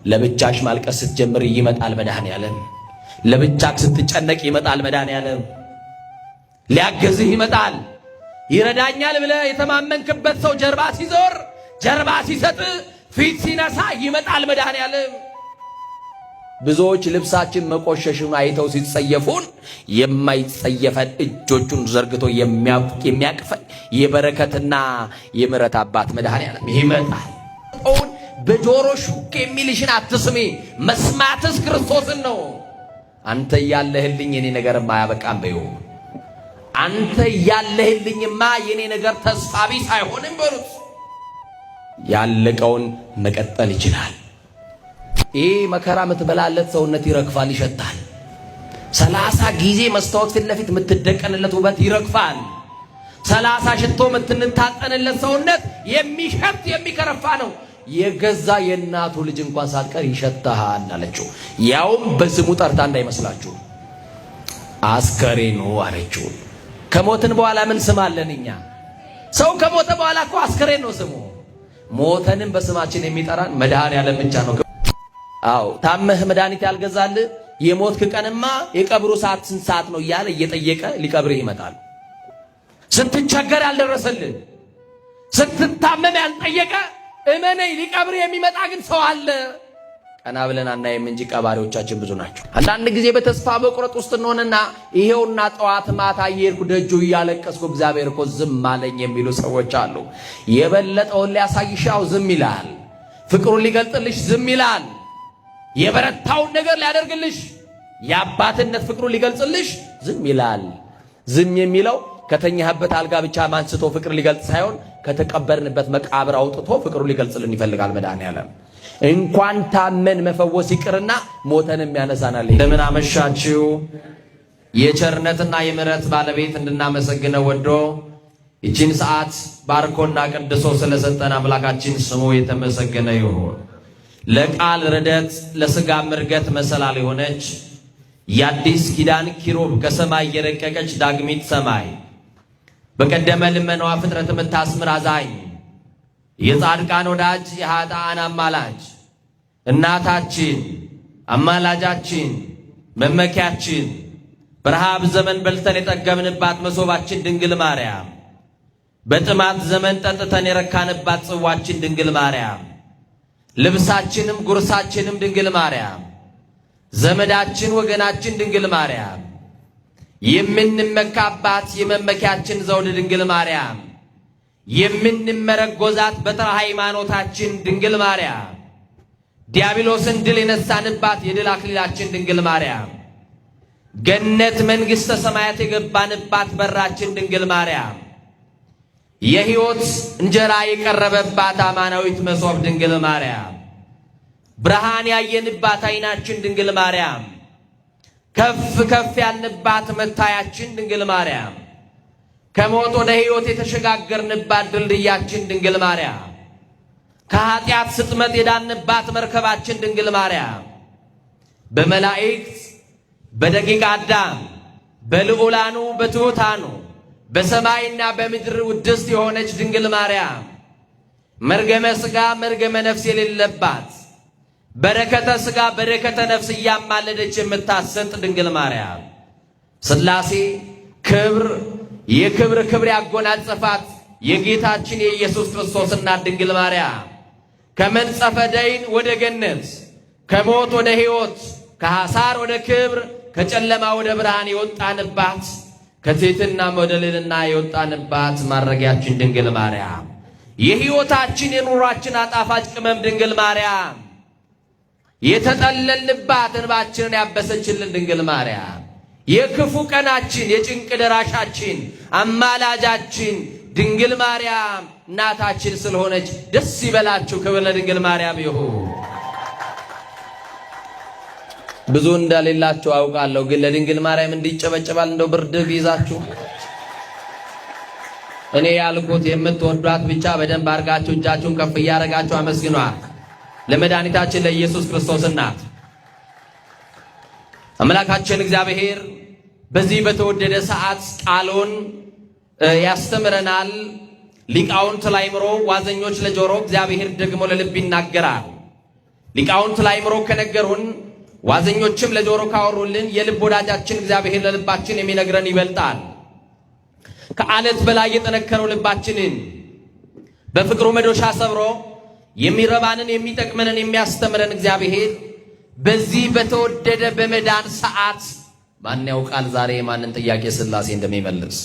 ለብቻሽ ማልቀስ ስትጀምር ይመጣል መድኃኔዓለም። ለብቻክ ስትጨነቅ ይመጣል መድኃኔዓለም። ሊያገዝህ ይመጣል። ይረዳኛል ብለህ የተማመንክበት ሰው ጀርባ ሲዞር፣ ጀርባ ሲሰጥ፣ ፊት ሲነሳ ይመጣል መድኃኔዓለም። ብዙዎች ልብሳችን መቆሸሽን አይተው ሲጸየፉን የማይጸየፈን እጆቹን ዘርግቶ የሚያቅፈን የበረከትና የምሕረት አባት መድኃኔዓለም ይመጣል። በጆሮ ሹክ የሚልሽን አትስሚ፣ መስማትስ ክርስቶስን ነው። አንተ ያለህልኝ የኔ ነገርማ አያበቃም በዩ። አንተ ያለህልኝማ የኔ ነገር ተስፋ ቢስ አይሆንም በሉት። ያለቀውን መቀጠል ይችላል። ይህ መከራ የምትበላለት ሰውነት ይረግፋል፣ ይሸታል። 30 ጊዜ መስታወት ፊት ለፊት የምትደቀንለት ውበት ይረግፋል። 30 ሽቶ የምትታጠንለት ሰውነት የሚሸት የሚከረፋ ነው። የገዛ የእናቱ ልጅ እንኳን ሳትቀር ይሸታሃል አለችው። ያውም በስሙ ጠርታ እንዳይመስላችሁ አስከሬኑ አለችው። ከሞትን በኋላ ምን ስም አለን እኛ? ሰው ከሞተ በኋላ እኮ አስከሬን ነው ስሙ። ሞተንም በስማችን የሚጠራን መድኃኔዓለም ብቻ ነው። አዎ ታመህ መድኃኒት ያልገዛልህ የሞትክ ቀንማ የቀብሩ ሰዓት ስንት ሰዓት ነው እያለ እየጠየቀ ሊቀብርህ ይመጣል። ስትቸገር ያልደረሰልህ፣ ስትታመም ያልጠየቀ እመነኝ ሊቀብርህ የሚመጣ ግን ሰው አለ። ቀና ብለን አናይም እንጂ ቀባሪዎቻችን ብዙ ናቸው። አንዳንድ ጊዜ በተስፋ መቁረጥ ውስጥ እንሆንና ይሄውና ጠዋት ማታ እየሄድኩ ደጁ እያለቀስኩ እግዚአብሔር እኮ ዝም አለኝ የሚሉ ሰዎች አሉ። የበለጠውን ሊያሳይሻው ዝም ይላል። ፍቅሩን ሊገልጥልሽ ዝም ይላል። የበረታውን ነገር ሊያደርግልሽ የአባትነት ፍቅሩን ሊገልጽልሽ ዝም ይላል። ዝም የሚለው ከተኛህበት አልጋ ብቻ ማንስቶ ፍቅር ሊገልጽ ሳይሆን ከተቀበርንበት መቃብር አውጥቶ ፍቅሩን ሊገልጽልን ይፈልጋል መድኃኔዓለም። እንኳን ታመን መፈወስ ይቅርና ሞተንም ያነሳናል። እንደምን አመሻችሁ። የቸርነትና የምሕረት ባለቤት እንድናመሰግነው ወዶ ይህችን ሰዓት ባርኮና ቀድሶ ስለሰጠን አምላካችን ስሙ የተመሰገነ ይሁን። ለቃል ርደት ለሥጋ ምርገት መሰላል የሆነች የአዲስ ኪዳን ኪሩብ ከሰማይ የረቀቀች ዳግሚት ሰማይ በቀደመ ልመናዋ ፍጥረት የምታስምር አዛኝ የጻድቃን ወዳጅ የኃጥአን አማላጅ እናታችን አማላጃችን መመኪያችን በረሃብ ዘመን በልተን የጠገብንባት መሶባችን ድንግል ማርያም በጥማት ዘመን ጠጥተን የረካንባት ጽዋችን ድንግል ማርያም ልብሳችንም ጉርሳችንም ድንግል ማርያም ዘመዳችን ወገናችን ድንግል ማርያም የምንመካባት የመመኪያችን ዘውድ ድንግል ማርያም የምንመረጎዛት በትረ ሃይማኖታችን ድንግል ማርያም ዲያብሎስን ድል የነሳንባት የድል አክሊላችን ድንግል ማርያም ገነት መንግሥተ ሰማያት የገባንባት በራችን ድንግል ማርያም የሕይወት እንጀራ የቀረበባት አማናዊት መሶብ ድንግል ማርያም ብርሃን ያየንባት ዓይናችን ድንግል ማርያም ከፍ ከፍ ያልንባት መታያችን ድንግል ማርያም ከሞት ወደ ሕይወት የተሸጋገርንባት ድልድያችን ድንግል ማርያም ከኃጢአት ስጥመት የዳንባት መርከባችን ድንግል ማርያም በመላእክት በደቂቀ አዳም በልዑላኑ በትሑታኑ በሰማይና በምድር ውድስት የሆነች ድንግል ማርያም መርገመ ሥጋ መርገመ ነፍስ የሌለባት በረከተ ሥጋ በረከተ ነፍስ እያማለደች የምታሰጥ ድንግል ማርያም ሥላሴ ክብር የክብር ክብር ያጎናጸፋት የጌታችን የኢየሱስ ክርስቶስ እናት ድንግል ማርያም ከመንጸፈ ደይን ወደ ገነት ከሞት ወደ ሕይወት ከሐሳር ወደ ክብር ከጨለማ ወደ ብርሃን የወጣንባት ከትሕትና ወደ ልዕልና የወጣንባት ማረጊያችን ድንግል ማርያም የሕይወታችን የኑሯችን አጣፋጭ ቅመም ድንግል ማርያም የተጠለልንባት እንባችንን ያበሰችልን ድንግል ማርያም የክፉ ቀናችን የጭንቅ ደራሻችን አማላጃችን ድንግል ማርያም እናታችን ስለሆነች ደስ ይበላችሁ። ክብር ለድንግል ማርያም ይሁን። ብዙ እንደሌላችሁ አውቃለሁ፣ ግን ለድንግል ማርያም እንዲጨበጨባል እንደው ብርድ ይዛችሁ እኔ ያልኩት የምትወዷት ብቻ በደንብ አድርጋችሁ እጃችሁን ከፍ እያደረጋችሁ አመስግኗት። ለመድኃኒታችን ለኢየሱስ ክርስቶስ እናት አምላካችን እግዚአብሔር በዚህ በተወደደ ሰዓት ቃሉን ያስተምረናል። ሊቃውንት ለአእምሮ ዋዘኞች ለጆሮ እግዚአብሔር ደግሞ ለልብ ይናገራል። ሊቃውንት ለአእምሮ ከነገሩን ዋዘኞችም ለጆሮ ካወሩልን የልብ ወዳጃችን እግዚአብሔር ለልባችን የሚነግረን ይበልጣል። ከአለት በላይ የጠነከረው ልባችንን በፍቅሩ መዶሻ ሰብሮ የሚረባንን የሚጠቅመንን የሚያስተምረን እግዚአብሔር በዚህ በተወደደ በመዳን ሰዓት ማን ያውቃል ዛሬ የማንን ጥያቄ ሥላሴ እንደሚመልስ?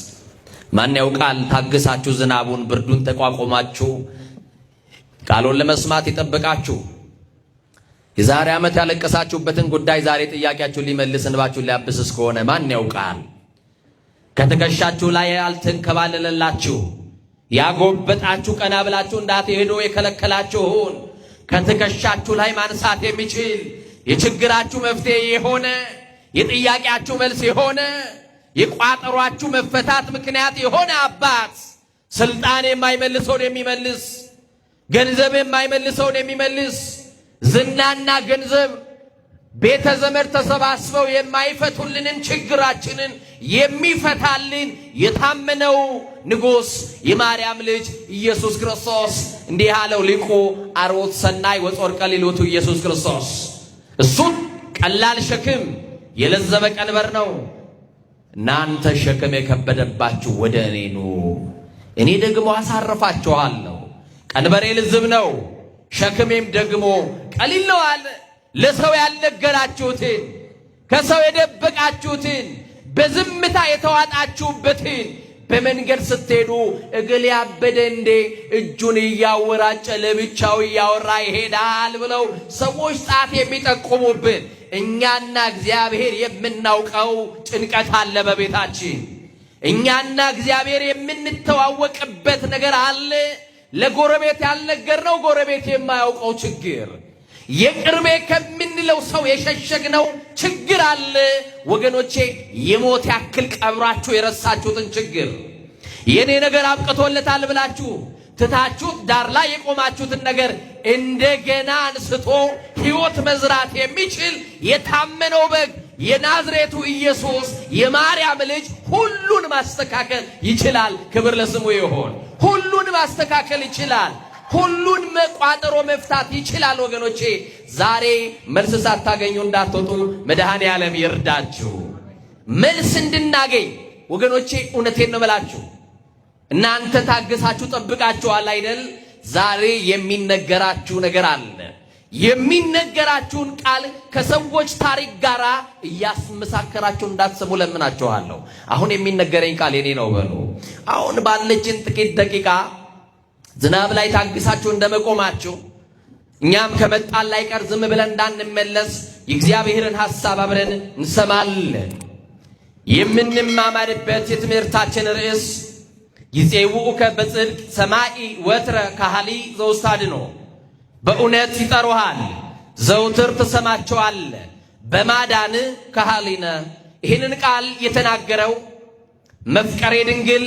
ማን ያውቃል ታግሳችሁ ዝናቡን ብርዱን ተቋቁማችሁ ቃሉን ለመስማት ይጠብቃችሁ የዛሬ ዓመት ያለቀሳችሁበትን ጉዳይ ዛሬ ጥያቄያችሁን ሊመልስ እንባችሁን ሊያብስ እስከሆነ ማን ያውቃል? ከትከሻችሁ ላይ ያልተንከባለለላችሁ ያጎበጣችሁ ቀና ብላችሁ እንዳትሄዱ የከለከላችሁን ከትከሻችሁ ላይ ማንሳት የሚችል የችግራችሁ መፍትሄ የሆነ የጥያቄያችሁ መልስ የሆነ የቋጠሯችሁ መፈታት ምክንያት የሆነ አባት ስልጣን የማይመልሰውን የሚመልስ ገንዘብ የማይመልሰውን የሚመልስ ዝናና ገንዘብ ቤተ ዘመድ ተሰባስበው የማይፈቱልንን ችግራችንን የሚፈታልን የታመነው ንጉሥ የማርያም ልጅ ኢየሱስ ክርስቶስ እንዲህ አለው ሊቁ አርዎት ሰናይ ወጾርቀ ሊሎቱ ኢየሱስ ክርስቶስ እሱን ቀላል ሸክም የለዘበ ቀንበር ነው። እናንተ ሸክም የከበደባችሁ ወደ እኔ ኑ፣ እኔ ደግሞ አሳርፋችኋለሁ። ቀንበሬ ልዝብ ነው፣ ሸክሜም ደግሞ ቀሊል ነው አለ። ለሰው ያልነገራችሁትን ከሰው የደበቃችሁትን በዝምታ የተዋጣችሁበትን በመንገድ ስትሄዱ እግል ያበደ እንዴ እጁን እያወራጨ ለብቻው እያወራ ይሄዳል ብለው ሰዎች ጣት የሚጠቁሙብን እኛና እግዚአብሔር የምናውቀው ጭንቀት አለ በቤታችን። እኛና እግዚአብሔር የምንተዋወቅበት ነገር አለ። ለጎረቤት ያልነገርነው ጎረቤት የማያውቀው ችግር፣ የቅርቤ ከምንለው ሰው የሸሸግነው ችግር አለ። ወገኖቼ የሞት ያክል ቀብራችሁ የረሳችሁትን ችግር የኔ ነገር አብቅቶለታል ብላችሁ ትታችሁት ዳር ላይ የቆማችሁትን ነገር እንደገና አንስቶ ሕይወት መዝራት የሚችል የታመነው በግ የናዝሬቱ ኢየሱስ የማርያም ልጅ ሁሉን ማስተካከል ይችላል። ክብር ለስሙ ይሁን። ሁሉን ማስተካከል ይችላል። ሁሉን መቋጠሮ መፍታት ይችላል። ወገኖቼ ዛሬ መልስ ሳታገኙ እንዳትወጡ መድኃኔ ዓለም ይርዳችሁ። መልስ እንድናገኝ ወገኖቼ እውነቴን ነው የምላችሁ። እናንተ ታግሳችሁ ጠብቃችኋል አይደል? ዛሬ የሚነገራችሁ ነገር አለ። የሚነገራችሁን ቃል ከሰዎች ታሪክ ጋር እያስመሳከራችሁ እንዳትሰሙ ለምናችኋለሁ። አሁን የሚነገረኝ ቃል የኔ ነው በሉ። አሁን ባለችን ጥቂት ደቂቃ ዝናብ ላይ ታግሳችሁ እንደመቆማችሁ እኛም ከመጣን ላይ ቀር ዝም ብለን እንዳንመለስ የእግዚአብሔርን ሐሳብ አብረን እንሰማለን። የምንማማርበት የትምህርታችን ርዕስ ይጼውኡከ በጽድቅ ሰማይ ወትረ ካህሊ ዘውስታድኖ፣ በእውነት ይጠሩሃል ዘውትር ትሰማቸዋል በማዳን ካህሊነ። ይህንን ቃል የተናገረው መፍቀሬ ድንግል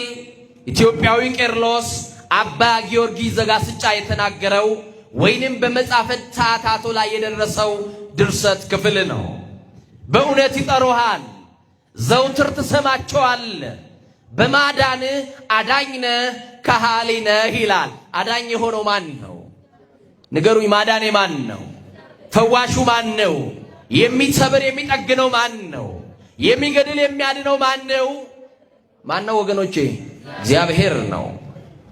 ኢትዮጵያዊ ቄርሎስ አባ ጊዮርጊስ ዘጋስጫ የተናገረው ወይንም በመጽሐፈ ሰዓታቱ ላይ የደረሰው ድርሰት ክፍል ነው። በእውነት ይጠሩሃል ዘውትር ትሰማቸዋል በማዳን አዳኝነ ካህሊነ ይላል። አዳኝ የሆነው ማን ነው? ንገሩኝ። ማዳን ማን ነው? ፈዋሹ ማን ነው? የሚሰብር የሚጠግነው ማን ነው? የሚገድል የሚያድነው ማን ነው? ማን ነው ወገኖቼ? እግዚአብሔር ነው።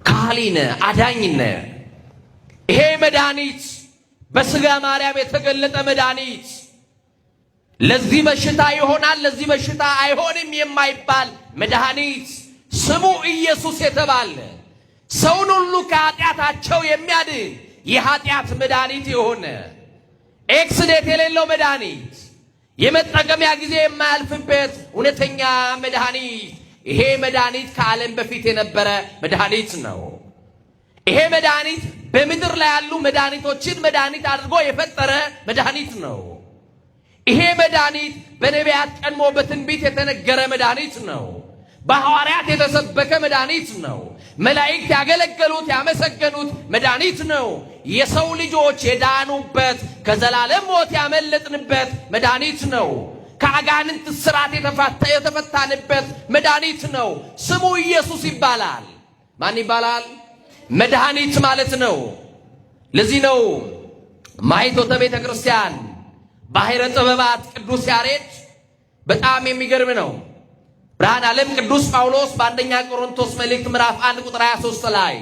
ካህሊነ አዳኝነ። ይሄ መድኃኒት በሥጋ ማርያም የተገለጠ መድኃኒት ለዚህ በሽታ ይሆናል ለዚህ በሽታ አይሆንም የማይባል መድኃኒት ስሙ ኢየሱስ የተባለ ሰውን ሁሉ ከኃጢአታቸው የሚያድን የኃጢአት መድኃኒት የሆነ ኤክስዴት የሌለው መድኃኒት የመጠቀሚያ ጊዜ የማያልፍበት እውነተኛ መድኃኒት። ይሄ መድኃኒት ከዓለም በፊት የነበረ መድኃኒት ነው። ይሄ መድኃኒት በምድር ላይ ያሉ መድኃኒቶችን መድኃኒት አድርጎ የፈጠረ መድኃኒት ነው። ይሄ መድኃኒት በነቢያት ቀድሞ በትንቢት የተነገረ መድኃኒት ነው። በሐዋርያት የተሰበከ መድኃኒት ነው። መላእክት ያገለገሉት ያመሰገኑት መድኃኒት ነው። የሰው ልጆች የዳኑበት ከዘላለም ሞት ያመለጥንበት መድኃኒት ነው። ከአጋንንት ስራት የተፈታንበት መድኃኒት ነው። ስሙ ኢየሱስ ይባላል። ማን ይባላል? መድኃኒት ማለት ነው። ለዚህ ነው ማኅቶተ ቤተ ክርስቲያን ባሕረ ጥበባት ቅዱስ ያሬድ በጣም የሚገርም ነው። ብርሃነ ዓለም ቅዱስ ጳውሎስ በአንደኛ ቆሮንቶስ መልእክት ምዕራፍ 1 ቁጥር 23 ላይ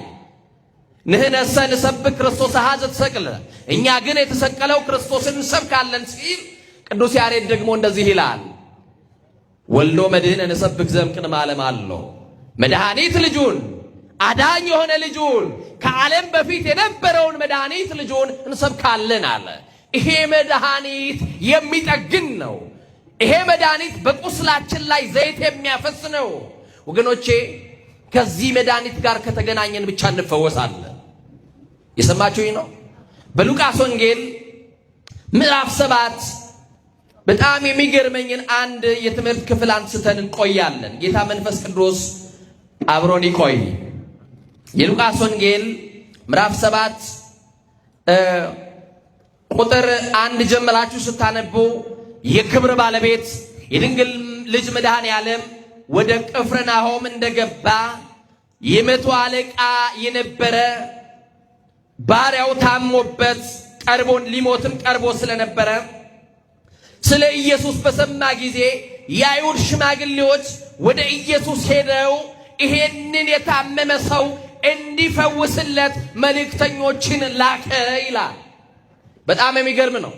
ንሕነሰ ንሰብክ ክርስቶስ ኀዘ ተሰቅለ፣ እኛ ግን የተሰቀለው ክርስቶስን እንሰብካለን ሲል ቅዱስ ያሬድ ደግሞ እንደዚህ ይላል። ወልዶ መድኅነ ንሰብክ ዘእምቅድመ ዓለም አሎ፣ መድኃኒት ልጁን አዳኝ የሆነ ልጁን ከዓለም በፊት የነበረውን መድኃኒት ልጁን እንሰብካለን አለ። ይሄ መድኃኒት የሚጠግን ነው። ይሄ መድኃኒት በቁስላችን ላይ ዘይት የሚያፈስ ነው። ወገኖቼ ከዚህ መድኃኒት ጋር ከተገናኘን ብቻ እንፈወሳለን። የሰማችሁኝ ነው። በሉቃስ ወንጌል ምዕራፍ 7 በጣም የሚገርመኝን አንድ የትምህርት ክፍል አንስተን እንቆያለን። ጌታ መንፈስ ቅዱስ አብሮን ይቆይ። የሉቃስ ወንጌል ምዕራፍ 7 ቁጥር 1 ጀምራችሁ ስታነቡ የክብር ባለቤት የድንግል ልጅ መድኃኔ ዓለም ወደ ቅፍርናሆም እንደገባ የመቶ አለቃ የነበረ ባሪያው ታሞበት ሊሞትም ቀርቦ ስለነበረ ስለ ኢየሱስ በሰማ ጊዜ የአይሁድ ሽማግሌዎች ወደ ኢየሱስ ሄደው ይሄንን የታመመ ሰው እንዲፈውስለት መልእክተኞችን ላከ ይላል። በጣም የሚገርም ነው።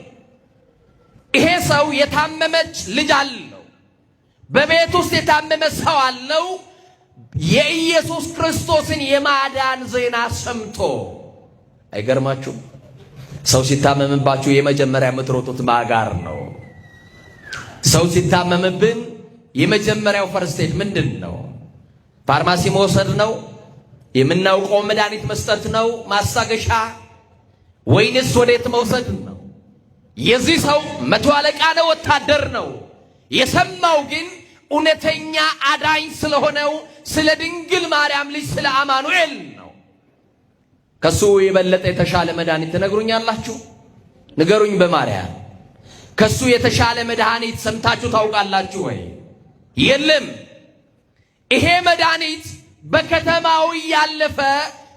ይሄ ሰው የታመመች ልጅ አለው። በቤት ውስጥ የታመመ ሰው አለው። የኢየሱስ ክርስቶስን የማዳን ዜና ሰምቶ አይገርማችሁ? ሰው ሲታመምባችሁ የመጀመሪያ የምትሮጡት ማጋር ነው። ሰው ሲታመምብን የመጀመሪያው ፈርስት ኤድ ምንድን ነው? ፋርማሲ መውሰድ ነው? የምናውቀው መድኃኒት መስጠት ነው? ማሳገሻ ወይንስ ወዴት መውሰድ ነው? የዚህ ሰው መቶ አለቃ ነው፣ ወታደር ነው። የሰማው ግን እውነተኛ አዳኝ ስለሆነው ስለ ድንግል ማርያም ልጅ ስለ አማኑኤል ነው። ከሱ የበለጠ የተሻለ መድኃኒት ትነግሩኛላችሁ? ንገሩኝ በማርያም። ከሱ የተሻለ መድኃኒት ሰምታችሁ ታውቃላችሁ ወይ? የለም። ይሄ መድኃኒት በከተማው ያለፈ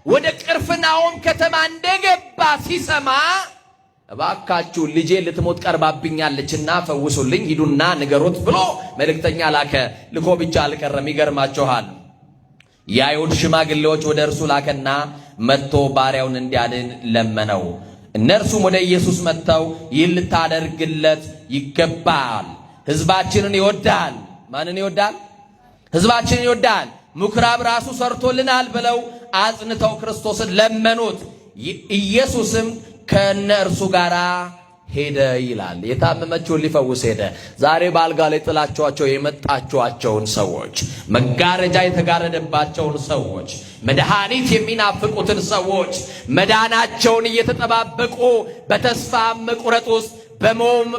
ወደ ቅፍርናሆም ከተማ እንደገባ ሲሰማ እባካችሁ ልጄ ልትሞት ቀርባብኛለችና ፈውሱልኝ፣ ሂዱና ንገሩት ብሎ መልእክተኛ ላከ። ልኮ ብቻ አልቀረም። ይገርማችኋል። የአይሁድ ሽማግሌዎች ወደ እርሱ ላከና መጥቶ ባሪያውን እንዲያድን ለመነው። እነርሱም ወደ ኢየሱስ መጥተው ይህን ልታደርግለት ይገባል፣ ሕዝባችንን ይወዳል። ማንን ይወዳል? ሕዝባችንን ይወዳል፣ ምኵራብ ራሱ ሰርቶልናል ብለው አጽንተው ክርስቶስን ለመኑት። ኢየሱስም ከእነርሱ ጋር ሄደ ይላል። የታመመችውን ሊፈውስ ሄደ። ዛሬ በአልጋ ላይ ጥላችኋቸው የመጣችኋቸውን ሰዎች፣ መጋረጃ የተጋረደባቸውን ሰዎች፣ መድኃኒት የሚናፍቁትን ሰዎች፣ መዳናቸውን እየተጠባበቁ በተስፋ መቁረጥ ውስጥ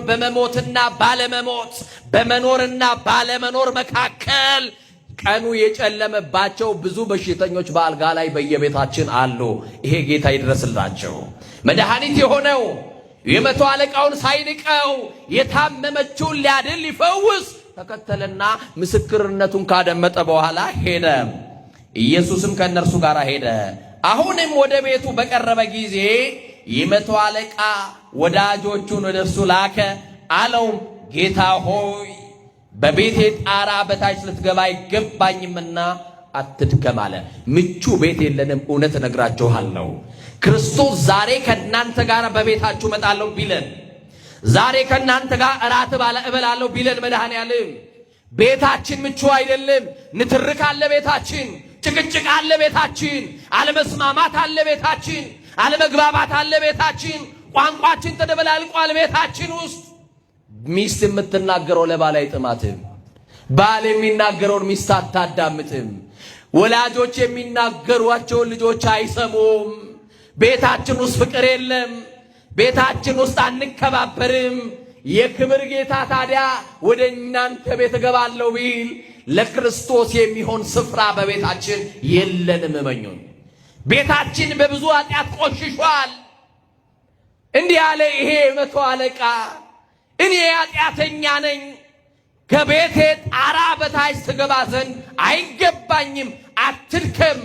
በመሞትና ባለመሞት፣ በመኖርና ባለመኖር መካከል ቀኑ የጨለመባቸው ብዙ በሽተኞች በአልጋ ላይ በየቤታችን አሉ። ይሄ ጌታ ይድረስላቸው። መድኃኒት የሆነው የመቶ አለቃውን ሳይንቀው የታመመችውን ሊያድን ሊፈውስ ተከተለና ምስክርነቱን ካደመጠ በኋላ ሄደ። ኢየሱስም ከእነርሱ ጋር ሄደ። አሁንም ወደ ቤቱ በቀረበ ጊዜ የመቶ አለቃ ወዳጆቹን ወደ እርሱ ላከ። አለው ጌታ ሆይ በቤቴ ጣራ በታች ልትገባ አይገባኝምና አትድከም አለ። ምቹ ቤት የለንም። እውነት እነግራችኋለሁ፣ ክርስቶስ ዛሬ ከእናንተ ጋር በቤታችሁ እመጣለሁ ቢለን፣ ዛሬ ከእናንተ ጋር እራት እበላለሁ ቢለን መድኃኔዓለም ቤታችን ምቹ አይደለም። ንትርክ አለ ቤታችን፣ ጭቅጭቅ አለ ቤታችን፣ አለመስማማት አለ ቤታችን፣ አለመግባባት አለ ቤታችን፣ ቋንቋችን ተደበላልቋል ቤታችን ውስጥ። ሚስት የምትናገረው ለባል አይጥማትም። ባል የሚናገረውን ሚስት አታዳምጥም። ወላጆች የሚናገሯቸውን ልጆች አይሰሙም። ቤታችን ውስጥ ፍቅር የለም። ቤታችን ውስጥ አንከባበርም። የክብር ጌታ ታዲያ ወደ እናንተ ቤት እገባለሁ ቢል ለክርስቶስ የሚሆን ስፍራ በቤታችን የለንም። እመኙን። ቤታችን በብዙ ኃጢአት ቆሽሿል። እንዲህ ያለ ይሄ መቶ አለቃ እኔ ኃጢአተኛ ነኝ፣ ከቤቴ ጣራ በታች ትገባ ዘንድ አይገባኝም፣ አትድከም፣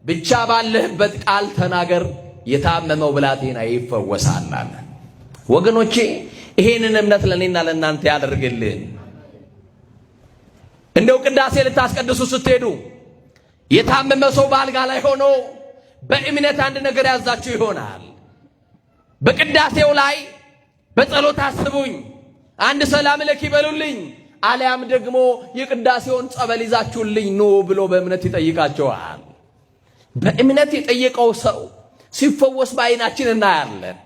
ብቻ ባለህበት ቃል ተናገር፣ የታመመው ብላቴና ይፈወሳል አለ። ወገኖቼ ይሄንን እምነት ለኔና ለእናንተ ያደርግልን። እንደው ቅዳሴ ልታስቀድሱ ስትሄዱ የታመመ ሰው በአልጋ ላይ ሆኖ በእምነት አንድ ነገር ያዛችሁ ይሆናል። በቅዳሴው ላይ በጸሎት አስቡኝ፣ አንድ ሰላም ለኪ በሉልኝ፣ አልያም ደግሞ የቅዳሴውን ጸበል ይዛችሁልኝ ኑ ብሎ በእምነት ይጠይቃቸዋል። በእምነት የጠየቀው ሰው ሲፈወስ በዓይናችን እናያለን።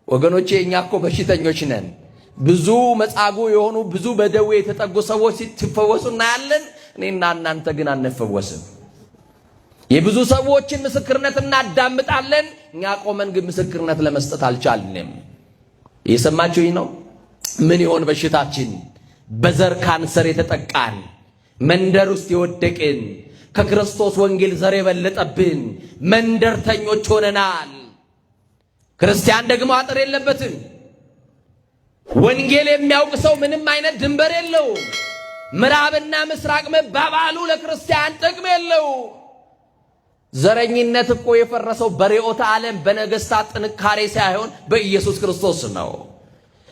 ወገኖቼ እኛ እኮ በሽተኞች ነን። ብዙ መጻጉዕ የሆኑ ብዙ በደዌ የተጠጉ ሰዎች ሲፈወሱ እናያለን። እኔና እናንተ ግን አንፈወስም። የብዙ ሰዎችን ምስክርነት እናዳምጣለን። እኛ ቆመን ግን ምስክርነት ለመስጠት አልቻልንም። እየሰማችሁኝ ነው? ምን ይሆን በሽታችን? በዘር ካንሰር የተጠቃን፣ መንደር ውስጥ የወደቅን፣ ከክርስቶስ ወንጌል ዘር የበለጠብን መንደርተኞች ሆነናል። ክርስቲያን ደግሞ አጥር የለበትም። ወንጌል የሚያውቅ ሰው ምንም አይነት ድንበር የለውም። ምዕራብና ምስራቅ መባባሉ ለክርስቲያን ጥቅም የለው። ዘረኝነት እኮ የፈረሰው በርዕዮተ ዓለም በነገስታት ጥንካሬ ሳይሆን በኢየሱስ ክርስቶስ ነው።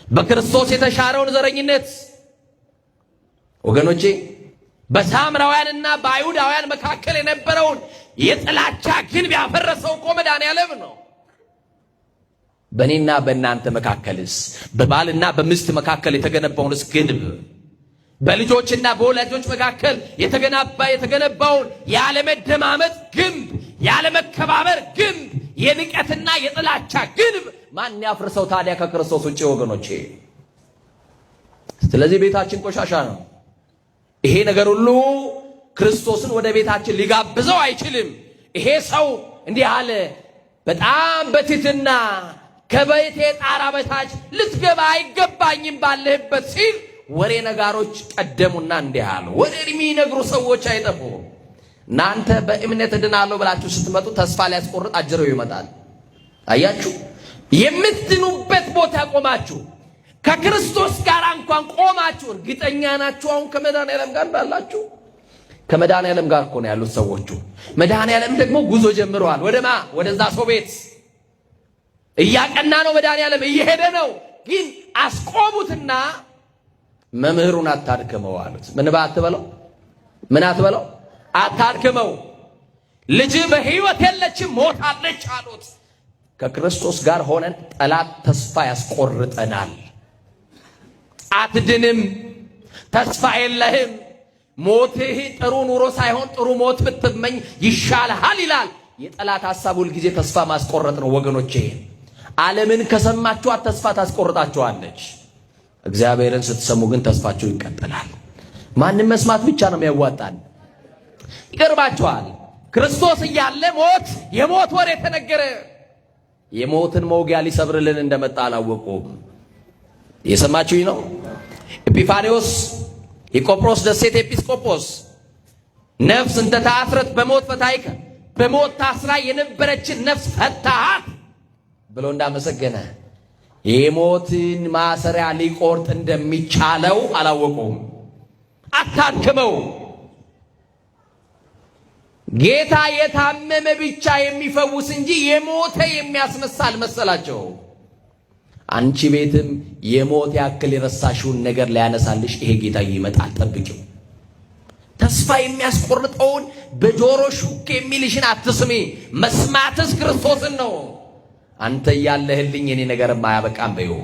በክርስቶስ የተሻረውን ዘረኝነት ወገኖቼ በሳምራውያንና በአይሁዳውያን መካከል የነበረውን የጥላቻ ግንብ ያፈረሰው እኮ መድኃኔዓለም ነው። በእኔና በእናንተ መካከልስ በባልና በሚስት መካከል የተገነባውንስ ግንብ፣ በልጆችና በወላጆች መካከል የተገነባውን ያለመደማመጥ ግንብ፣ ያለመከባበር ግንብ፣ የንቀትና የጥላቻ ግንብ ማን ያፍርሰው ታዲያ ከክርስቶስ ውጪ ወገኖቼ? ስለዚህ ቤታችን ቆሻሻ ነው። ይሄ ነገር ሁሉ ክርስቶስን ወደ ቤታችን ሊጋብዘው አይችልም። ይሄ ሰው እንዲህ አለ፣ በጣም በትህትና ከቤቴ ጣራ በታች ልትገባ አይገባኝም ባለህበት ሲል ወሬ ነጋሮች ቀደሙና እንዲህ አሉ። ወሬ የሚነግሩ ሰዎች አይጠፉም። እናንተ በእምነት እድናለሁ ብላችሁ ስትመጡ ተስፋ ሊያስቆርጥ አጅረው ይመጣል። አያችሁ፣ የምትድኑበት ቦታ ቆማችሁ ከክርስቶስ ጋር እንኳን ቆማችሁ እርግጠኛ ናችሁ አሁን ከመድኃኔዓለም ጋር እንዳላችሁ? ከመድኃኔዓለም ጋር እኮ ነው ያሉት ሰዎቹ። መድኃኔዓለም ደግሞ ጉዞ ጀምረዋል። ወደማ ወደዛ ሰው ቤት እያቀና ነው። መድኃኔዓለም እየሄደ ነው። ግን አስቆሙትና መምህሩን አታድክመው አሉት። ምን አትበለው? ምን አትበለው? አታድክመው፣ ልጅ በሕይወት የለችም ሞታለች አሉት። ከክርስቶስ ጋር ሆነን ጠላት ተስፋ ያስቆርጠናል። አትድንም፣ ተስፋ የለህም፣ ሞትህ ጥሩ ኑሮ ሳይሆን ጥሩ ሞት ብትመኝ ይሻልሃል ይላል። የጠላት ሐሳብ ሁል ጊዜ ተስፋ ማስቆረጥ ነው ወገኖቼ። ዓለምን ከሰማችኋት ተስፋ ታስቆርጣችኋለች። እግዚአብሔርን ስትሰሙ ግን ተስፋችሁ ይቀጥላል። ማንም መስማት ብቻ ነው የሚያዋጣን። ይቀርባችኋል። ክርስቶስ እያለ ሞት የሞት ወሬ ተነገረ። የሞትን መውጊያ ሊሰብርልን እንደመጣ አላወቁም። የሰማችሁኝ ነው? ኤጲፋንዮስ የቆጵሮስ ደሴት ኤጲስቆጶስ ነፍስ እንተ ተአስረት በሞት ፈታይከ፣ በሞት ታስራ የነበረችን ነፍስ ፈታሃት ብሎ እንዳመሰገነ የሞትን ማሰሪያ ሊቆርጥ እንደሚቻለው አላወቁም። አታድክመው። ጌታ የታመመ ብቻ የሚፈውስ እንጂ የሞተ የሚያስነሳ አልመሰላቸው። አንቺ ቤትም የሞት ያክል የረሳሽውን ነገር ሊያነሳልሽ ይሄ ጌታ ይመጣል፣ ጠብቂው። ተስፋ የሚያስቆርጠውን በጆሮ ሹክ የሚልሽን አትስሚ። መስማትስ ክርስቶስን ነው። አንተ ያለህልኝ የኔ ነገርማ አያበቃም በይው።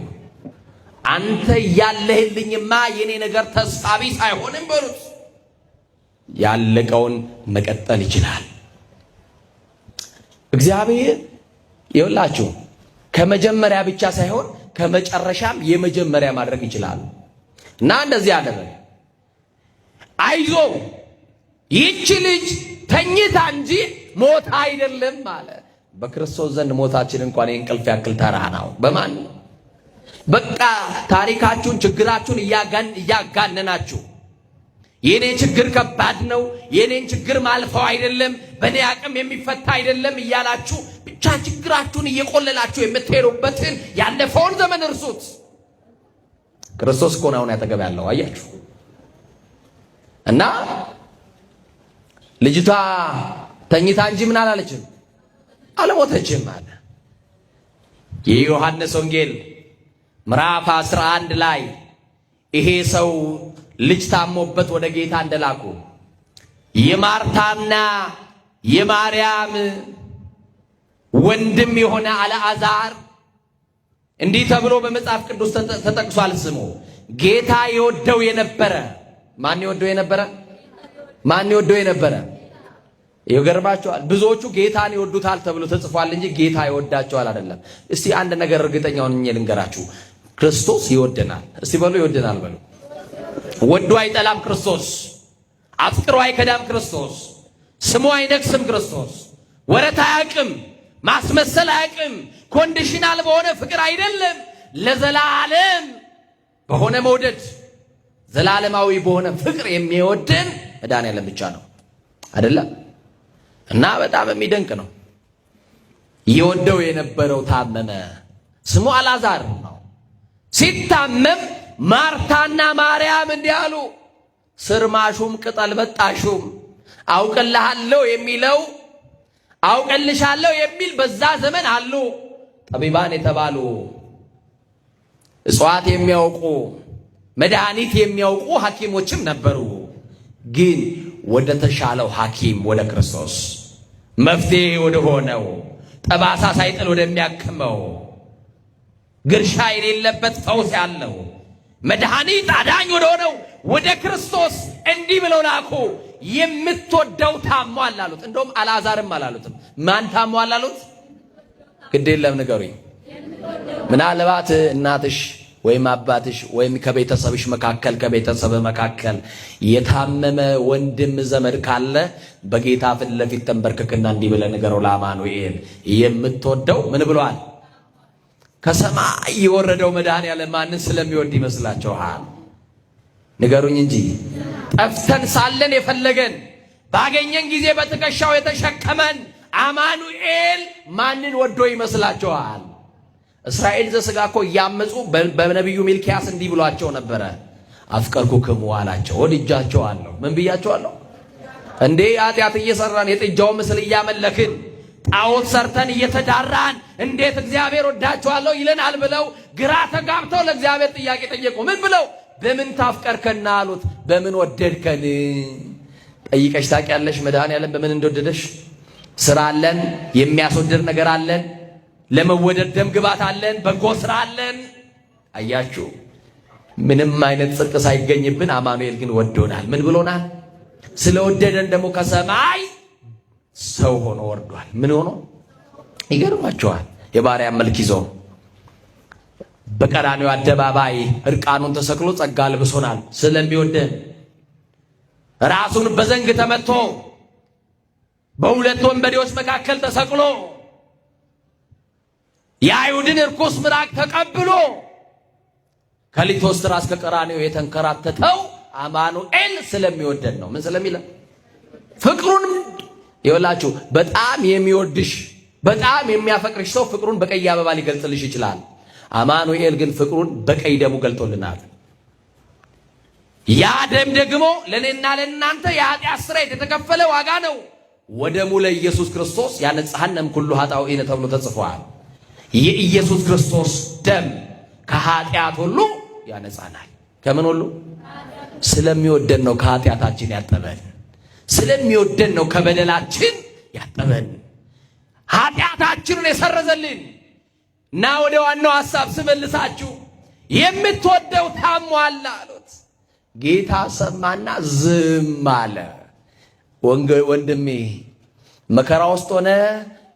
አንተ ያለህልኝማ የኔ ነገር ተስፋ ቢስ አይሆንም በሉት። ያለቀውን መቀጠል ይችላል እግዚአብሔር። ይኸውላችሁ ከመጀመሪያ ብቻ ሳይሆን ከመጨረሻም የመጀመሪያ ማድረግ ይችላል። እና እንደዚህ አደረገ። አይዞ ይህች ልጅ ተኝታ እንጂ ሞታ አይደለም ማለት። በክርስቶስ ዘንድ ሞታችን እንኳን የእንቅልፍ ያክል ተራ ነው። በማን በቃ ታሪካችሁን ችግራችሁን እያጋነናችሁ የኔ ችግር ከባድ ነው፣ የኔን ችግር ማልፈው አይደለም፣ በኔ አቅም የሚፈታ አይደለም እያላችሁ ብቻ ችግራችሁን እየቆለላችሁ የምትሄዱበትን ያለፈውን ዘመን እርሱት። ክርስቶስ እኮ ነው ያጠገብ ያለው። አያችሁ። እና ልጅቷ ተኝታ እንጂ ምን አላለችም፣ አልሞተችም አለ። የዮሐንስ ወንጌል ምዕራፍ 11 ላይ ይሄ ሰው ልጅ ታሞበት ወደ ጌታ እንደላኩ የማርታና የማርያም ወንድም የሆነ አልዓዛር እንዲህ ተብሎ በመጽሐፍ ቅዱስ ተጠቅሷል። ስሙ ጌታ ይወደው የነበረ ማን ይወደው የነበረ? ማን ይወደው የነበረ? ይገርማቸዋል። ብዙዎቹ ጌታን ይወዱታል ተብሎ ተጽፏል እንጂ ጌታ ይወዳቸዋል አይደለም። እስቲ አንድ ነገር እርግጠኛውን ልንገራችሁ፣ ክርስቶስ ይወደናል። እስቲ በሉ ይወደናል በሉ። ወዶ አይጠላም ክርስቶስ። አፍቅሮ አይከዳም ክርስቶስ። ስሙ አይነክስም ክርስቶስ። ወረት አያውቅም፣ ማስመሰል አያውቅም። ኮንዲሽናል በሆነ ፍቅር አይደለም፣ ለዘላለም በሆነ መውደድ፣ ዘላለማዊ በሆነ ፍቅር የሚወደን መድኃኒዓለም ብቻ ነው አይደለም። እና በጣም የሚደንቅ ነው። ይወደው የነበረው ታመመ። ስሙ አልዓዛር ነው። ሲታመም ማርታና ማርያም እንዲህ አሉ፣ ስርማሹም ቅጠል በጣሹም አውቅልሃለሁ የሚለው አውቅልሻለሁ የሚል በዛ ዘመን አሉ ጠቢባን የተባሉ እጽዋት የሚያውቁ መድኃኒት የሚያውቁ ሐኪሞችም ነበሩ። ግን ወደ ተሻለው ሐኪም ወደ ክርስቶስ መፍትሄ ወደ ሆነው ጠባሳ ሳይጥል ወደሚያክመው ግርሻ የሌለበት ፈውስ ያለው መድኃኒት አዳኝ ወደ ሆነው ወደ ክርስቶስ እንዲህ ብለው ላኩ። የምትወደው ታሟል አሉት። እንደውም አልዓዛርም አላሉትም። ማን ታሟል አሉት? ግድ የለም ንገሩኝ። ምናልባት እናትሽ ወይም አባትሽ ወይም ከቤተሰብሽ መካከል ከቤተሰብ መካከል የታመመ ወንድም ዘመድ ካለ በጌታ ፊት ለፊት ተንበርክክና እንዲህ ብለህ ንገረው ለአማኑኤል የምትወደው ምን ብሏል? ከሰማይ የወረደው መድኃኒዓለም ማንን ስለሚወድ ይመስላችኋል? ንገሩኝ እንጂ። ጠፍተን ሳለን የፈለገን ባገኘን ጊዜ በትከሻው የተሸከመን አማኑኤል ማንን ወዶ ይመስላችኋል? እስራኤል ዘሥጋ እኮ እያመፁ በነቢዩ ሚልኪያስ እንዲህ ብሏቸው ነበረ። አፍቀርኩክሙ አላቸው። ወድጃቸዋለሁ። ምን ብያቸዋለሁ እንዴ? ኃጢአት እየሰራን የጥጃው ምስል እያመለክን ጣዖት ሰርተን እየተዳራን እንዴት እግዚአብሔር ወዳቸዋለሁ ይለናል ብለው ግራ ተጋብተው ለእግዚአብሔር ጥያቄ ጠየቁ። ምን ብለው? በምን ታፍቀርከና አሉት። በምን ወደድከን? ጠይቀሽ ታውቂያለሽ መድኃኒዓለም በምን እንደወደደሽ? ስራ አለን፣ የሚያስወድድ ነገር አለን፣ ለመወደድ ደም ግባት አለን፣ በጎ ስራ አለን። አያችሁ፣ ምንም አይነት ጽድቅ ሳይገኝብን አማኑኤል ግን ወዶናል። ምን ብሎናል? ስለወደደን ደግሞ ከሰማይ ሰው ሆኖ ወርዷል። ምን ሆኖ? ይገርማችኋል። የባሪያ መልክ ይዞ በቀራንዮ አደባባይ እርቃኑን ተሰቅሎ ጸጋ ልብሶናል። ስለሚወደን ራሱን በዘንግ ተመቶ በሁለት ወንበዴዎች መካከል ተሰቅሎ የአይሁድን እርኩስ ምራቅ ተቀብሎ ከሊቶስትራ እስከ ቀራንዮ የተንከራተተው አማኑኤል ስለሚወደን ነው። ምን ስለሚለን? ፍቅሩን ይወላችሁ። በጣም የሚወድሽ በጣም የሚያፈቅርሽ ሰው ፍቅሩን በቀይ አበባ ሊገልጽልሽ ይችላል። አማኑኤል ግን ፍቅሩን በቀይ ደሙ ገልጦልናል። ያ ደም ደግሞ ለኔና ለእናንተ የኃጢአት ስርየት የተከፈለ ዋጋ ነው። ወደሙ ለኢየሱስ ክርስቶስ ያነጻሐነም ኩሉ ኃጣውኢነ ተብሎ ተጽፏል። የኢየሱስ ክርስቶስ ደም ከኃጢአት ሁሉ ያነጻናል። ከምን ሁሉ? ስለሚወደን ነው ከኃጢአታችን ያጠበን። ስለሚወደን ነው ከበደላችን ያጠበን፣ ኃጢአታችንን የሰረዘልን። እና ወደ ዋናው ሐሳብ ስመልሳችሁ የምትወደው ታሟል አሉት። ጌታ ሰማና ዝም አለ። ወንድሜ መከራ ውስጥ ሆነ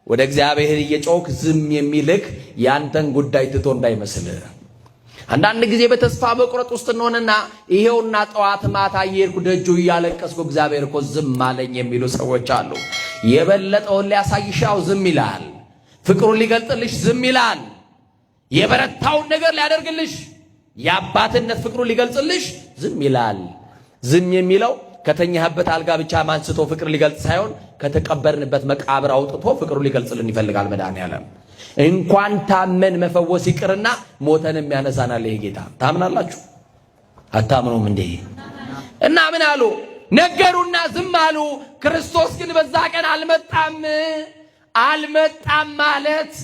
ወደ እግዚአብሔር እየጮክ ዝም የሚልክ ያንተን ጉዳይ ትቶ እንዳይመስልህ። አንዳንድ ጊዜ በተስፋ መቁረጥ ውስጥ እንሆንና ይሄውና ጠዋት ማታ እየሄድኩ ደጁ እያለቀስኩ እግዚአብሔር እኮ ዝም አለኝ የሚሉ ሰዎች አሉ። የበለጠውን ሊያሳይሻው ዝም ይላል። ፍቅሩን ሊገልጥልሽ ዝም ይላል። የበረታውን ነገር ሊያደርግልሽ የአባትነት ፍቅሩን ሊገልጽልሽ ዝም ይላል። ዝም የሚለው ከተኛህበት አልጋ ብቻ ማንስቶ ፍቅር ሊገልጽ ሳይሆን ከተቀበርንበት መቃብር አውጥቶ ፍቅሩን ሊገልጽልን ይፈልጋል መድኃኒዓለም። እንኳን ታመን መፈወስ ይቅርና ሞተንም ያነሳናል ይሄ ጌታ። ታምናላችሁ? አታምኑም እንዴ? እና ምን አሉ? ነገሩና ዝም አሉ። ክርስቶስ ግን በዛ ቀን አልመጣም። አልመጣም ማለት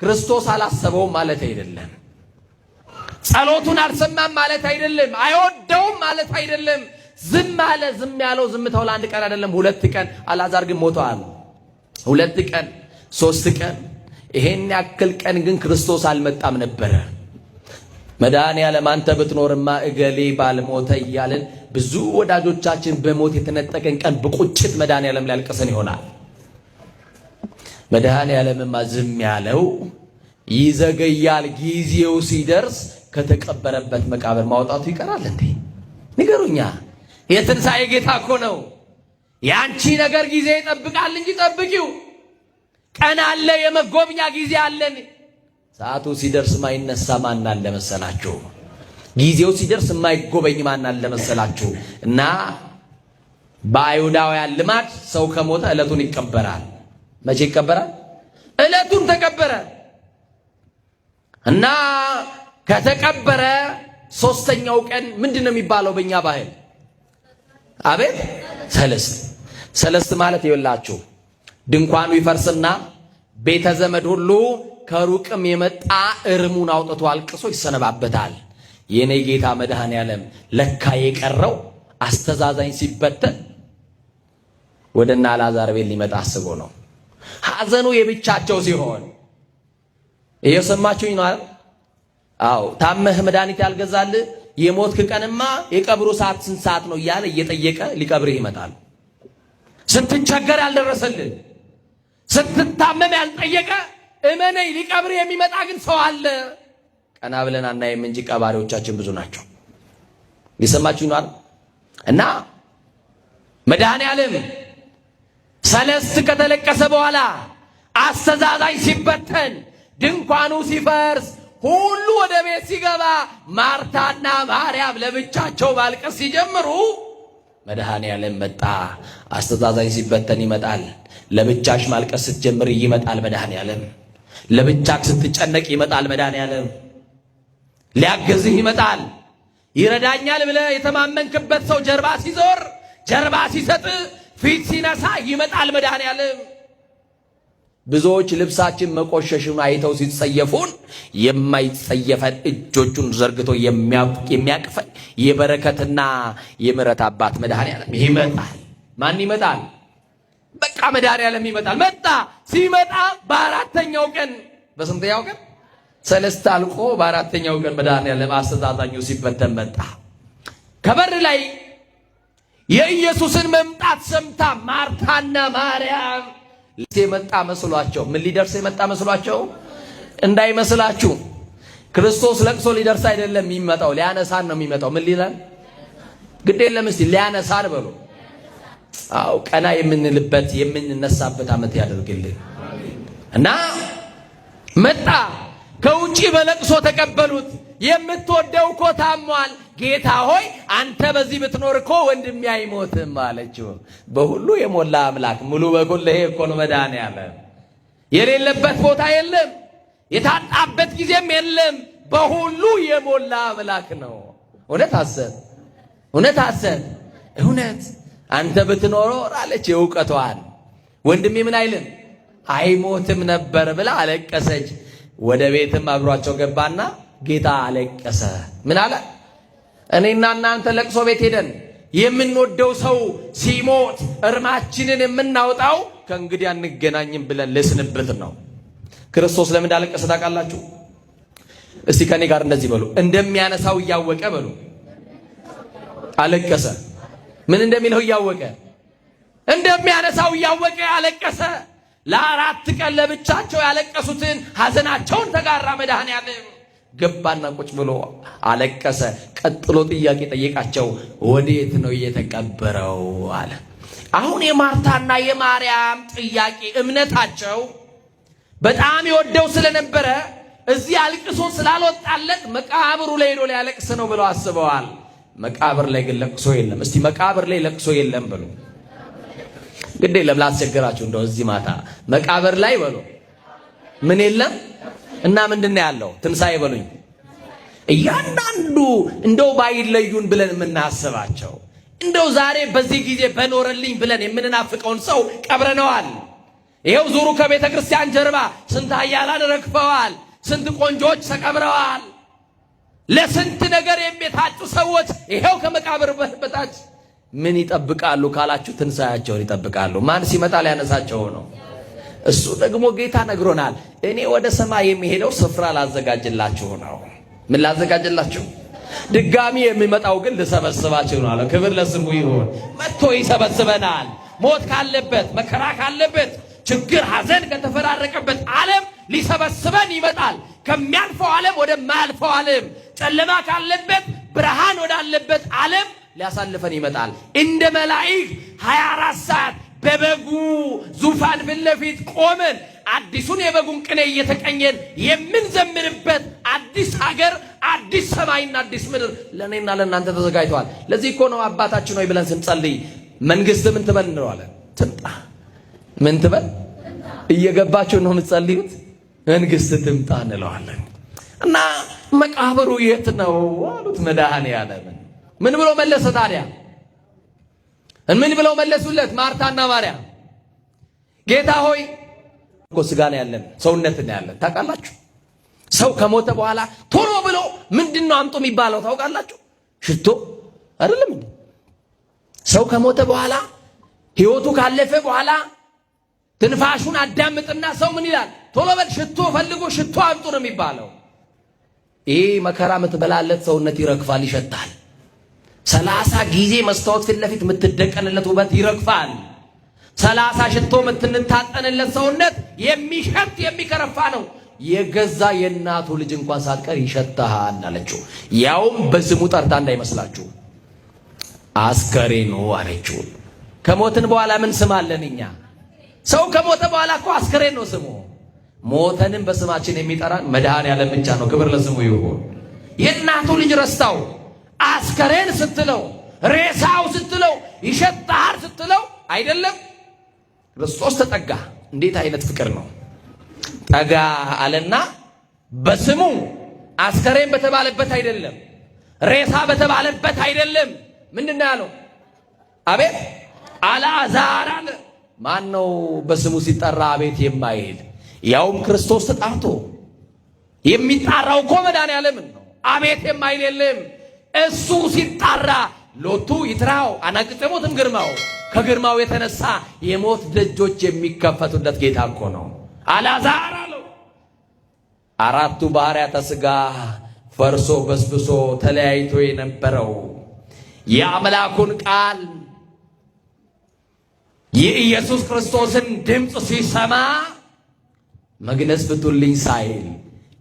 ክርስቶስ አላሰበውም ማለት አይደለም። ጸሎቱን አልሰማም ማለት አይደለም። አይወደውም ማለት አይደለም። ዝም አለ። ዝም ያለው ዝምታው ለአንድ ቀን አይደለም፣ 2 ቀን። አልዓዛር ግን ሞቷል። 2 ቀን 3 ቀን። ይሄን ያክል ቀን ግን ክርስቶስ አልመጣም ነበረ። መድኃኔዓለም አንተ ብትኖርማ እገሌ ባልሞተ እያልን ብዙ ወዳጆቻችን በሞት የተነጠቀን ቀን በቁጭት መድኃኔዓለም ላይ አልቅሰን ይሆናል። መድኃኔዓለምማ ዝም ያለው ይዘገያል። ጊዜው ሲደርስ ከተቀበረበት መቃብር ማውጣቱ ይቀራል እንዴ? ንገሩኛ። የትንሣኤ ጌታ እኮ ነው። ያንቺ ነገር ጊዜ ይጠብቃል እንጂ ጠብቂው። ቀን አለ፣ የመጎብኛ ጊዜ አለን። ሰዓቱ ሲደርስ ማይነሳ ማን አለ መሰላችሁ? ጊዜው ሲደርስ የማይጎበኝ ማን አለ መሰላችሁ? እና በአይሁዳውያን ልማድ ሰው ከሞተ ዕለቱን ይቀበራል። መቼ ይቀበራል? ዕለቱን ተቀበረ እና ከተቀበረ 3ኛው ቀን ምንድን ነው የሚባለው በእኛ ባህል? አቤት ሰለስት ማለት ይኸውላችሁ፣ ድንኳኑ ይፈርስና ቤተ ዘመድ ሁሉ ከሩቅም የመጣ እርሙን አውጥቶ አልቅሶ ይሰነባበታል። የኔ ጌታ መድኃኔዓለም ለካ የቀረው አስተዛዛኝ ሲበተን ወደና አልዓዛር ቤት ሊመጣ አስቦ ነው። ሐዘኑ የብቻቸው ሲሆን እየሰማችሁኝ ነው አይደል? አዎ። ታመህ መድኃኒት ያልገዛልህ የሞትክ ቀንማ የቀብሩ ሰዓት ስንት ሰዓት ነው እያለ እየጠየቀ ሊቀብርህ ይመጣል። ስትቸገር ያልደረሰልህ፣ ስትታመም ያልጠየቀ እመነኝ ሊቀብርህ የሚመጣ ግን ሰው አለ። ቀና ብለን አናይም እንጂ ቀባሪዎቻችን ብዙ ናቸው። እየሰማችሁኝ ነው አይደል? እና መድኃኔዓለም ሰለስት ከተለቀሰ በኋላ አስተዛዛኝ ሲበተን ድንኳኑ ሲፈርስ ሁሉ ወደ ቤት ሲገባ ማርታና ማርያም ለብቻቸው ማልቀስ ሲጀምሩ መድኃኔዓለም መጣ። አስተዛዛኝ ሲበተን ይመጣል። ለብቻሽ ማልቀስ ስትጀምር ይመጣል መድኃኔዓለም። ለብቻክ ስትጨነቅ ይመጣል መድኃኔዓለም። ሊያገዝህ ይመጣል። ይረዳኛል ብለህ የተማመንክበት ሰው ጀርባ ሲዞር፣ ጀርባ ሲሰጥ፣ ፊት ሲነሳ ይመጣል መድኃኔዓለም። ብዙዎች ልብሳችን መቆሸሹን አይተው ሲጸየፉን የማይጸየፈን እጆቹን ዘርግቶ የሚያቅፈን የበረከትና የምሕረት አባት መድኃኔዓለም ይመጣል። ማን ይመጣል? በቃ መድኃኔዓለም ይመጣል። መጣ። ሲመጣ በ4ኛው ቀን፣ በስንተኛው ቀን? ሰለስት አልቆ በ4ኛው ቀን መድኃኔዓለም አስተዛዛኙ ሲበተን መጣ። ከበር ላይ የኢየሱስን መምጣት ሰምታ ማርታና ማርያም የመጣ መስሏቸው፣ ምን ሊደርስ የመጣ መስሏቸው? እንዳይመስላችሁ ክርስቶስ ለቅሶ ሊደርስ አይደለም የሚመጣው፣ ሊያነሳን ነው የሚመጣው። ምን ሊላል? ግድ የለም እስቲ ሊያነሳን በሉ። አው ቀና የምንልበት የምንነሳበት ዓመት ያደርግልን እና መጣ። ከውጪ በለቅሶ ተቀበሉት። የምትወደው እኮ ታሟል። ጌታ ሆይ አንተ በዚህ ብትኖር እኮ ወንድሜ አይሞትም አለችው። በሁሉ የሞላ አምላክ ሙሉ በኩል ይሄ እኮ ነው መድኃኔዓለም። የሌለበት ቦታ የለም፣ የታጣበት ጊዜም የለም። በሁሉ የሞላ አምላክ ነው። እውነት አሰብ፣ እውነት አሰብ፣ እውነት አንተ ብትኖር አለች የእውቀቷን። ወንድሜ ምን አይልም አይሞትም ነበር ብላ አለቀሰች። ወደ ቤትም አብሯቸው ገባና ጌታ አለቀሰ። ምን አለ? እኔና እናንተ ለቅሶ ቤት ሄደን የምንወደው ሰው ሲሞት እርማችንን የምናወጣው ከእንግዲህ አንገናኝም ብለን ልስንብት ነው። ክርስቶስ ለምን እንዳለቀሰ ታውቃላችሁ? እስቲ ከኔ ጋር እንደዚህ በሉ፣ እንደሚያነሳው እያወቀ በሉ። አለቀሰ። ምን እንደሚለው እያወቀ፣ እንደሚያነሳው እያወቀ አለቀሰ። ለ4 ቀን ለብቻቸው ያለቀሱትን ሐዘናቸውን ተጋራ መድኃኔዓለም። ገባና ቁጭ ብሎ አለቀሰ። ቀጥሎ ጥያቄ ጠየቃቸው፣ ወዴት ነው የተቀበረው አለ። አሁን የማርታና የማርያም ጥያቄ እምነታቸው በጣም ይወደው ስለነበረ እዚህ አልቅሶ ስላልወጣለት መቃብሩ ላይ ሄዶ ሊያለቅስ ነው ብለው አስበዋል። መቃብር ላይ ግን ለቅሶ የለም። እስቲ መቃብር ላይ ለቅሶ የለም በሉ። ግዴ ለምን ላስቸግራችሁ? እንደው እዚህ ማታ መቃብር ላይ በሉ ምን የለም እና ምንድነው ያለው? ትንሣኤ በሉኝ። እያንዳንዱ እንደው ባይለዩን ብለን የምናስባቸው እንደው ዛሬ በዚህ ጊዜ በኖረልኝ ብለን የምንናፍቀውን ሰው ቀብረነዋል። ይሄው ዙሩ ከቤተ ክርስቲያን ጀርባ ስንት ኃያላን ረግፈዋል፣ ስንት ቆንጆች ተቀብረዋል፣ ለስንት ነገር የሚታጩ ሰዎች ይሄው ከመቃብር በታች ምን ይጠብቃሉ ካላችሁ ትንሣኤያቸውን ይጠብቃሉ። ማን ሲመጣ ሊያነሳቸው ነው? እሱ ደግሞ ጌታ ነግሮናል። እኔ ወደ ሰማይ የሚሄደው ስፍራ ላዘጋጅላችሁ ነው። ምን ላዘጋጅላችሁ? ድጋሚ የሚመጣው ግን ልሰበስባችሁ ነው አለ። ክብር ለስሙ ይሁን። መጥቶ ይሰበስበናል። ሞት ካለበት፣ መከራ ካለበት፣ ችግር ሐዘን ከተፈራረቀበት ዓለም ሊሰበስበን ይመጣል። ከሚያልፈው ዓለም ወደ ማያልፈው ዓለም፣ ጨለማ ካለበት ብርሃን ወዳለበት ዓለም ሊያሳልፈን ይመጣል። እንደ መላእክት 24 ሰዓት በበጉ ዙፋን ፊት ለፊት ቆመን አዲሱን የበጉን ቅኔ እየተቀኘን የምንዘምርበት አዲስ ሀገር፣ አዲስ ሰማይና አዲስ ምድር ለእኔና ለእናንተ ተዘጋጅተዋል። ለዚህ እኮ ነው አባታችን ሆይ ብለን ስንጸልይ መንግስት ምን ትበል እንለዋለን? ትምጣ። ምን ትበል? እየገባችሁ ነው የምትጸልዩት? መንግስት ትምጣ እንለዋለን። እና መቃብሩ የት ነው አሉት መድኃኔዓለምን። ምን ብሎ መለሰ ታዲያ? ምን ብለው መለሱለት? ማርታና ማርያም ጌታ ሆይ እኮ ስጋ ነው ያለን፣ ሰውነት ነው ያለን። ታውቃላችሁ? ሰው ከሞተ በኋላ ቶሎ ብሎ ምንድነው አምጡ የሚባለው ታውቃላችሁ? ሽቶ አይደለም እንዴ? ሰው ከሞተ በኋላ ህይወቱ ካለፈ በኋላ ትንፋሹን አዳምጥና ሰው ምን ይላል? ቶሎ በል ሽቶ ፈልጎ ሽቶ አምጡ ነው የሚባለው። ይህ መከራ የምትበላለት ሰውነት ይረግፋል፣ ይሸታል። 30 ጊዜ መስታወት ፊት ለፊት የምትደቀንለት ውበት ይረግፋል። 30 ሽቶ የምትንታጠንለት ሰውነት የሚሸት የሚከረፋ ነው። የገዛ የእናቱ ልጅ እንኳን ሳትቀር ይሸታሃል አለችው። ያውም በስሙ ጠርታ እንዳይመስላችሁ አስከሬኑ አለችው። ከሞትን በኋላ ምን ስም አለን እኛ? ሰው ከሞተ በኋላ እኮ አስከሬን ነው ስሙ። ሞተንም በስማችን የሚጠራን መድኃኔዓለም ብቻ ነው። ክብር ለስሙ ይሁን። የእናቱ ልጅ ረስታው አስከሬን ስትለው፣ ሬሳው ስትለው፣ ይሸታል ስትለው አይደለም። ክርስቶስ ተጠጋ። እንዴት አይነት ፍቅር ነው! ጠጋ አለና በስሙ አስከሬን በተባለበት አይደለም፣ ሬሳ በተባለበት አይደለም። ምንድነው ያለው? አቤት አልዓዛር አለ። ማን ነው በስሙ ሲጠራ አቤት የማይል? ያውም ክርስቶስ ተጣርቶ የሚጣራው እኮ መድኃኔዓለምን ነው። አቤት የማይል የለም። እሱ ሲጣራ ሎቱ ይትራው አናቅጸ ሞትም ግርማው፣ ከግርማው የተነሳ የሞት ደጆች የሚከፈቱለት ጌታ እኮ ነው። አልዓዛር አለው። አራቱ ባህሪያተ ሥጋ ፈርሶ በስብሶ ተለያይቶ የነበረው የአምላኩን ቃል የኢየሱስ ክርስቶስን ድምፅ ሲሰማ መግነዝ ፍቱልኝ ሳይል፣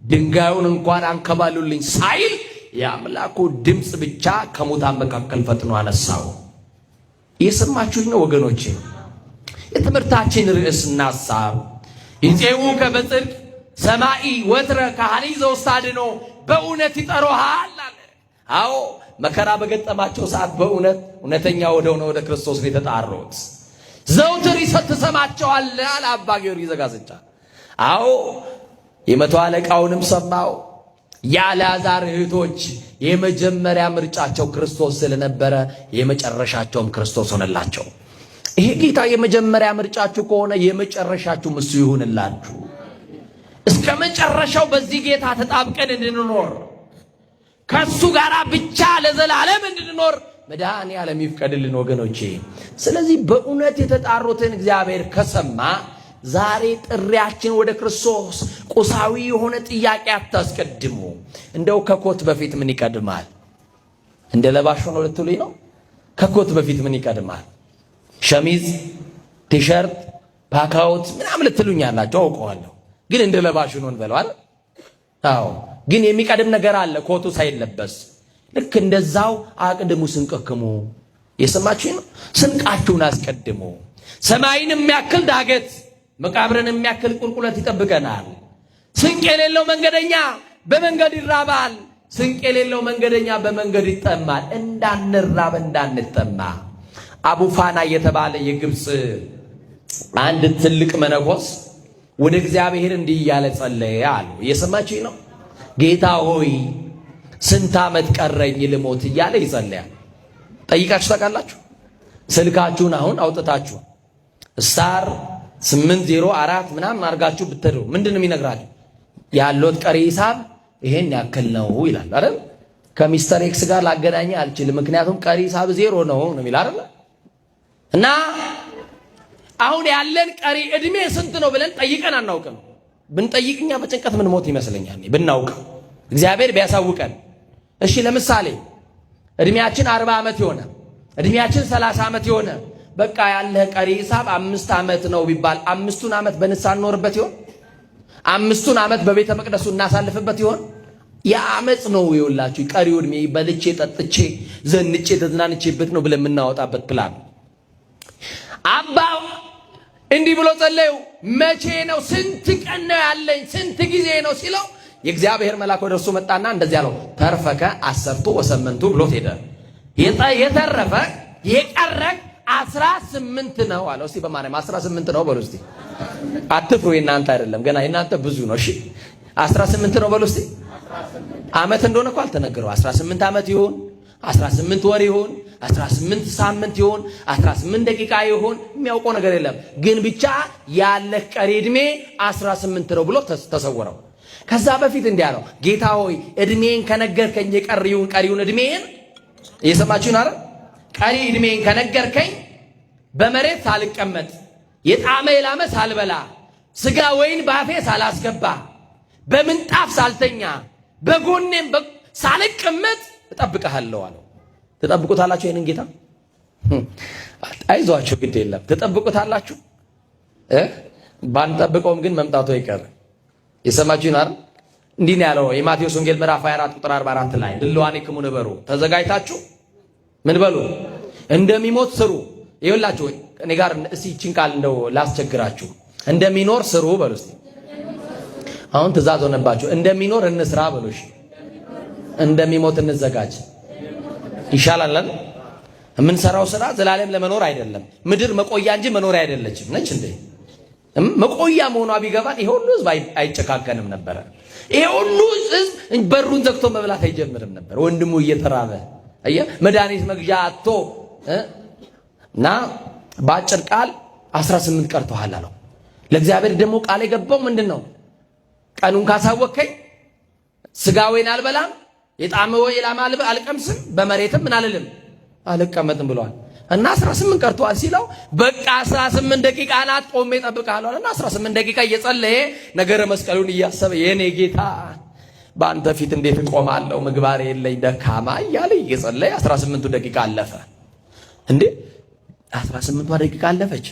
ድንጋዩን እንኳን አንከባሉልኝ ሳይል የአምላኩ ድምፅ ብቻ ከሙታን መካከል ፈጥኖ አነሳው። እየሰማችሁኝ ነው ወገኖቼ? የትምህርታችን ርዕስና ሐሳብ ይፄውከ በጽድቅ ሰማይ ወትረ ካህሊ ዘውስታድኖ፣ በእውነት ይጠሩሃል አለ። አዎ መከራ በገጠማቸው ሰዓት በእውነት እውነተኛ ወደሆነ ወደ ክርስቶስ ነው የተጣሩት። ዘውትር ትሰማቸዋለህ አለ አባ ጊዮርጊስ ዘጋስጫ። አዎ የመቶ አለቃውንም ሰማው። የአልዓዛር እህቶች የመጀመሪያ ምርጫቸው ክርስቶስ ስለነበረ የመጨረሻቸውም ክርስቶስ ሆነላቸው። ይሄ ጌታ የመጀመሪያ ምርጫችሁ ከሆነ የመጨረሻችሁም እሱ ይሁንላችሁ። እስከ መጨረሻው በዚህ ጌታ ተጣብቀን እንድንኖር፣ ከሱ ጋር ብቻ ለዘላለም እንድንኖር መድኃኔዓለም ይፍቀድልን ወገኖቼ። ስለዚህ በእውነት የተጣሩትን እግዚአብሔር ከሰማ ዛሬ ጥሪያችን ወደ ክርስቶስ ቁሳዊ የሆነ ጥያቄ አታስቀድሙ። እንደው ከኮት በፊት ምን ይቀድማል? እንደ ለባሽ ሆኖ ልትሉኝ ነው? ከኮት በፊት ምን ይቀድማል? ሸሚዝ፣ ቲሸርት፣ ፓካውት ምናምን ልትሉኝ አላችሁ አውቀዋለሁ። ግን እንደ ለባሽ ሆኖ እንበለው አይደል? አዎ። ግን የሚቀድም ነገር አለ ኮቱ ሳይለበስ። ልክ እንደዛው አቅድሙ ስንቅክሙ። የሰማችሁኝ ነው? ስንቃችሁን አስቀድሙ። ሰማይን የሚያክል ዳገት መቃብርን የሚያክል ቁልቁለት ይጠብቀናል። ስንቅ የሌለው መንገደኛ በመንገድ ይራባል። ስንቅ የሌለው መንገደኛ በመንገድ ይጠማል። እንዳንራብ እንዳንጠማ አቡፋና የተባለ የግብፅ አንድ ትልቅ መነኮስ ወደ እግዚአብሔር እንዲህ እያለ ጸለየ አሉ። እየሰማችሁኝ ነው? ጌታ ሆይ ስንት ዓመት ቀረኝ ልሞት እያለ ይጸለያል። ጠይቃችሁ ታውቃላችሁ? ስልካችሁን አሁን አውጥታችሁ ስታር 804 ምናምን አድርጋችሁ ብትሄዱ ምንድን ነው የሚነግራችሁ? ያለው ቀሪ ሂሳብ ይሄን ያክል ነው ይላል አይደል? ከሚስተር ኤክስ ጋር ላገናኘ አልችልም፣ ምክንያቱም ቀሪ ሂሳብ 0 ነው የሚል አይደል? እና አሁን ያለን ቀሪ እድሜ ስንት ነው ብለን ጠይቀን አናውቅም። ብንጠይቅኛ በጭንቀት ምን ሞት ይመስለኛል ብናውቅ፣ እግዚአብሔር ቢያሳውቀን። እሺ ለምሳሌ እድሜያችን 40 ዓመት የሆነ እድሜያችን 30 ዓመት የሆነ በቃ ያለ ቀሪ ሂሳብ 5 ዓመት ነው ቢባል 5ቱን ዓመት በንስሐ እንኖርበት ይሆን? 5ቱን ዓመት በቤተ መቅደሱ እናሳልፍበት ይሆን? የአመጽ ነው ይውላችሁ። ቀሪው እድሜ በልቼ ጠጥቼ ዘንጬ ተዝናንቼበት ነው ብለን የምናወጣበት ፕላን። አባ እንዲህ ብሎ ጸለዩ። መቼ ነው ስንት ቀን ነው ያለኝ ስንት ጊዜ ነው ሲለው የእግዚአብሔር መልአክ ወደ እርሱ መጣና እንደዚህ አለው፣ ተርፈከ 10 ብሎት ሄደ። የተረፈ የቀረ 18 ነው አለው። እስቲ በማርያም 18 ነው በሉ እስቲ። አትፍሩ፣ የእናንተ አይደለም ገና የእናንተ ብዙ ነው። እሺ 18 ነው በሉ እስቲ። ዓመት እንደሆነ እኮ አልተነገረው። 18 ዓመት ይሁን 18 ወር ይሁን 18 ሳምንት ይሁን 18 ደቂቃ ይሁን የሚያውቀው ነገር የለም። ግን ብቻ ያለ ቀሪ ዕድሜ 18 ነው ብሎ ተሰወረው። ከዛ በፊት እንዲህ አለው፣ ጌታ ሆይ ዕድሜን ከነገርከኝ ቀሪውን ዕድሜን እየሰማችሁን አይደል? ቀሪ ዕድሜን ከነገርከኝ በመሬት ሳልቀመጥ የጣመ የላመ ሳልበላ ስጋ ወይን ባፌ ሳላስገባ በምንጣፍ ሳልተኛ በጎኔም ሳልቀመጥ እጠብቅሃለሁ አለው። ትጠብቁታላችሁ ይሄንን ጌታ? አይዟችሁ ግድ የለም ትጠብቁታላችሁ። ባንጠብቀውም ግን መምጣቱ አይቀር። የሰማችሁን አይደል? እንዲህ ነው ያለው የማቴዎስ ወንጌል ምዕራፍ 24 ቁጥር 44 ላይ ድልዋኔክሙ ንበሩ፣ ተዘጋጅታችሁ ምን በሉ እንደሚሞት ስሩ። ይኸውላችሁ እኔ ጋር እስቲ ይህችን ቃል እንደው ላስቸግራችሁ። እንደሚኖር ስሩ በሉ እስቲ። አሁን ትእዛዝ ሆነባችሁ። እንደሚኖር እንስራ በሉ እሺ። እንደሚሞት እንዘጋጅ ይሻላል። የምንሰራው ስራ ዘላለም ለመኖር አይደለም። ምድር መቆያ እንጂ መኖሪያ አይደለችም ነች እንዴ? መቆያ መሆኗ ቢገባን ይሄ ሁሉ ህዝብ አይጨካከንም ነበረ። ይሄ ሁሉ ህዝብ በሩን ዘግቶ መብላት አይጀምርም ነበር። ወንድሙ እየተራበ መድኃኒት መግዣ አጥቶ እና በአጭር ቃል 18 ቀርተዋል አለው። ለእግዚአብሔር ደግሞ ቃል የገባው ምንድን ነው? ቀኑን ካሳወከኝ ስጋ ወይን አልበላም፣ የጣመ ወይ የላም አልቀምስም፣ በመሬትም ምን አልልም አልቀመጥም ብሏል። እና 18 ቀርተዋል ሲለው በቃ 18 ደቂቃ ናት ቆሜ እጠብቅሃለሁ አለና 18 ደቂቃ እየጸለየ ነገረ መስቀሉን እያሰበ የኔ ጌታ በአንተ ፊት እንዴት እቆማለሁ ምግባር የለኝ ደካማ እያለ እየጸለየ 18 ደቂቃ አለፈ። እንዴ 18 ደቂቃ አለፈች።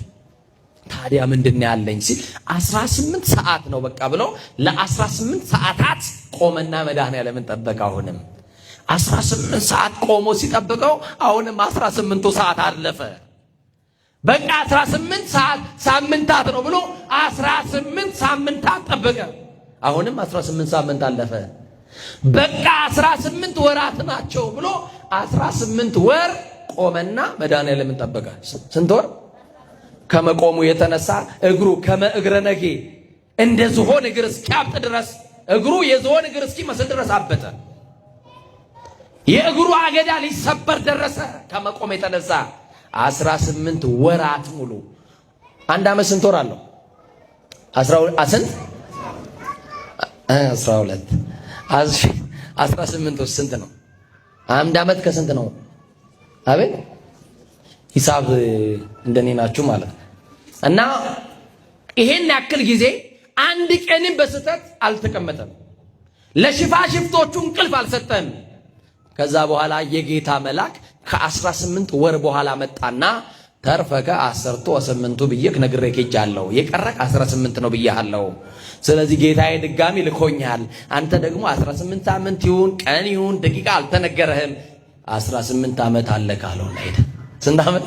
ታዲያ ምንድን ያለኝ ሲል 18 ሰዓት ነው በቃ ብሎ ለ18 ሰዓታት ቆመና መድኃኔዓለምን ጠበቀ። አሁንም 18 ሰዓት ቆሞ ሲጠብቀው አሁንም 18ቱ ሰዓት አለፈ። በቃ 18 ሰዓት ሳምንታት ነው ብሎ 18 ሳምንታት ጠበቀ። አሁንም 18 ሳምንት አለፈ። በቃ 18 ወራት ናቸው ብሎ 18 ወር ቆመና መድኃኔዓለምን ጠበቀ። ስንት ወር? ከመቆሙ የተነሳ እግሩ ከመእግረ ነጌ እንደ ዝሆን እግር እስኪያብጥ ድረስ እግሩ የዝሆን እግር እስኪመስል ድረስ አበጠ። የእግሩ አገዳ ሊሰበር ደረሰ። ከመቆም የተነሳ 18 ወራት ሙሉ። አንድ ዓመት ስንት ወር አለው? 12 18 ውስጥ ስንት ነው? አንድ ዓመት ከስንት ነው? አቤት ሂሳብ እንደኔ ናችሁ ማለት ነው። እና ይሄን ያክል ጊዜ አንድ ቀንም በስተት አልተቀመጠም። ለሽፋሽፍቶቹ እንቅልፍ አልሰጠም። ከዛ በኋላ የጌታ መልአክ ከ18 ወር በኋላ መጣና ተርፈከ 18 ብዬክ ነግሬክ ሄጃለሁ፣ የቀረክ 18 ነው ብያለሁ። ስለዚህ ጌታዬ ድጋሚ ልኮኛል። አንተ ደግሞ 18 ሳምንት ይሁን ቀን ይሁን ደቂቃ አልተነገረህም፣ 18 ዓመት አለክ አለው። ሄደ። ስንት ዓመት?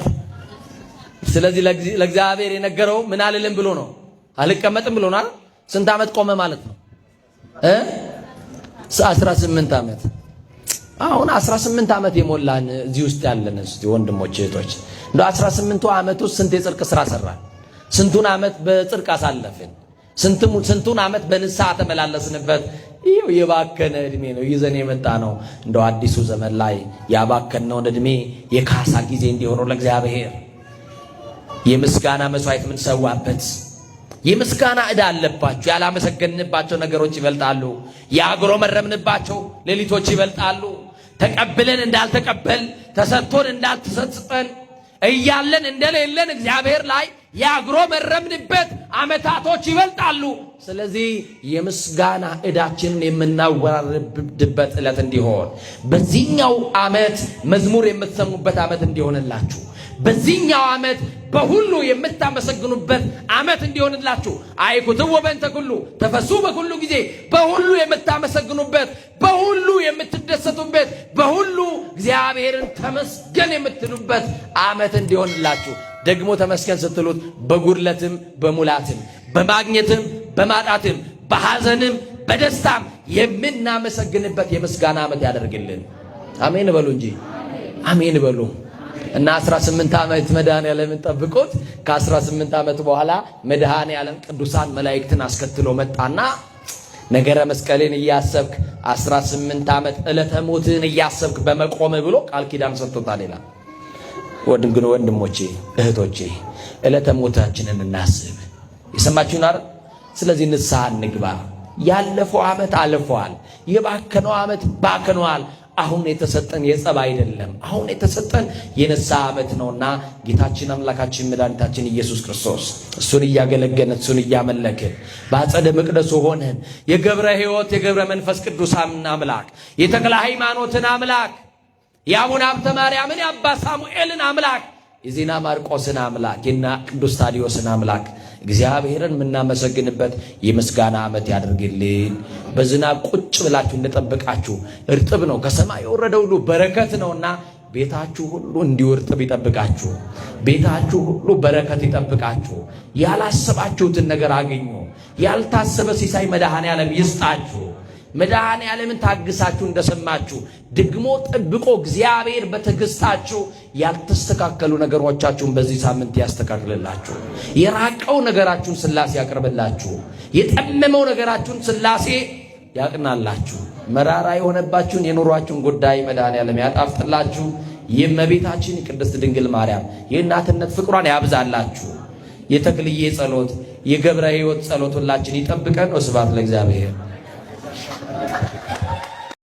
ስለዚህ ለእግዚአብሔር የነገረው ምን አልልም ብሎ ነው፣ አልቀመጥም ብሎ ነው። ስንት ዓመት ቆመ ማለት ነው? 18 ዓመት። አሁን 18 ዓመት የሞላን እዚህ ውስጥ ያለን እስቲ ወንድሞች እህቶች፣ እንደ 18ቱ ዓመት ውስጥ ስንት የጽድቅ ስራ ሰራን? ስንቱን ዓመት በጽድቅ አሳለፍን? ስንቱን ዓመት በንስሐ ተመላለስንበት? ይሄው የባከነ እድሜ ነው ይዘን የመጣ ነው። እንደው አዲሱ ዘመን ላይ ያባከነውን እድሜ የካሳ ጊዜ እንዲሆነው ለእግዚአብሔር የምስጋና መስዋዕት የምንሰዋበት የምስጋና ዕዳ አለባችሁ። ያላመሰገንባቸው ነገሮች ይበልጣሉ። ያጉረመረምንባቸው ሌሊቶች ይበልጣሉ። ተቀብለን እንዳልተቀበል፣ ተሰጥቶን እንዳልተሰጠን፣ እያለን እንደሌለን እግዚአብሔር ላይ ያጉረመረምንበት ዓመታቶች ይበልጣሉ። ስለዚህ የምስጋና ዕዳችንን የምናወራርድበት ዕለት እንዲሆን በዚህኛው ዓመት መዝሙር የምትሰሙበት ዓመት እንዲሆንላችሁ፣ በዚህኛው ዓመት በሁሉ የምታመሰግኑበት ዓመት እንዲሆንላችሁ አይኩትዎ በእንተ ኩሉ ተፈሱ በኩሉ ጊዜ በሁሉ የምታመሰግኑበት፣ በሁሉ የምትደሰቱበት፣ በሁሉ እግዚአብሔርን ተመስገን የምትሉበት ዓመት እንዲሆንላችሁ። ደግሞ ተመስገን ስትሉት በጉድለትም በሙላትም በማግኘትም በማጣትም በሐዘንም በደስታም የምናመሰግንበት የምስጋና ዓመት ያደርግልን። አሜን በሉ እንጂ አሜን በሉ። እና 18 ዓመት መድኃኔዓለምን ጠብቆት ከ18 ዓመት በኋላ መድኃኔዓለም ቅዱሳን መላእክትን አስከትሎ መጣና ነገረ መስቀልን እያሰብክ 18 ዓመት ዕለተ ሞትን እያሰብክ በመቆም ብሎ ቃል ኪዳን ሰጥቶታል ይላል። ወንድሞቼ እህቶቼ፣ ዕለተ ሞታችንን እናስብ። የሰማችሁን አይደል? ስለዚህ ንስሐ እንግባ። ያለፈው ዓመት አልፏል። የባከነው ዓመት ባክኗል። አሁን የተሰጠን የጸብ አይደለም። አሁን የተሰጠን የንስሐ ዓመት ነውና ጌታችን አምላካችን መድኃኒታችን ኢየሱስ ክርስቶስ እሱን እያገለገልን እሱን እያመለክን በአጸደ መቅደሱ ሆነን የገብረ ሕይወት የገብረ መንፈስ ቅዱስ አምላክ የተክለ ሃይማኖትን አምላክ የአቡነ ሀብተ ማርያምን የአባ ሳሙኤልን አምላክ የዜና ማርቆስን አምላክ የና ቅዱስ ታዲዮስን አምላክ እግዚአብሔርን የምናመሰግንበት የምስጋና ዓመት ያድርግልን። በዝናብ ቁጭ ብላችሁ እንደጠበቃችሁ እርጥብ ነው ከሰማይ የወረደው ሁሉ በረከት ነውና ቤታችሁ ሁሉ እንዲወርጥብ ይጠብቃችሁ። ቤታችሁ ሁሉ በረከት ይጠብቃችሁ። ያላሰባችሁትን ነገር አገኙ። ያልታሰበ ሲሳይ መድኃኔዓለም ይስጣችሁ። መድኃኔዓለምን ታግሳችሁ እንደሰማችሁ ደግሞ ጠብቆ እግዚአብሔር በትዕግስታችሁ ያልተስተካከሉ ነገሮቻችሁን በዚህ ሳምንት ያስተካክልላችሁ። የራቀው ነገራችሁን ሥላሴ ያቅርብላችሁ። የጠመመው ነገራችሁን ሥላሴ ያቅናላችሁ። መራራ የሆነባችሁን የኑሯችሁን ጉዳይ መድኃኔዓለም ያጣፍጥላችሁ። የእመቤታችን ቅድስት ድንግል ማርያም የእናትነት ፍቅሯን ያብዛላችሁ። የተክልዬ ጸሎት የገብረ ሕይወት ጸሎት ሁላችን ይጠብቀን። ወስብሐት ለእግዚአብሔር።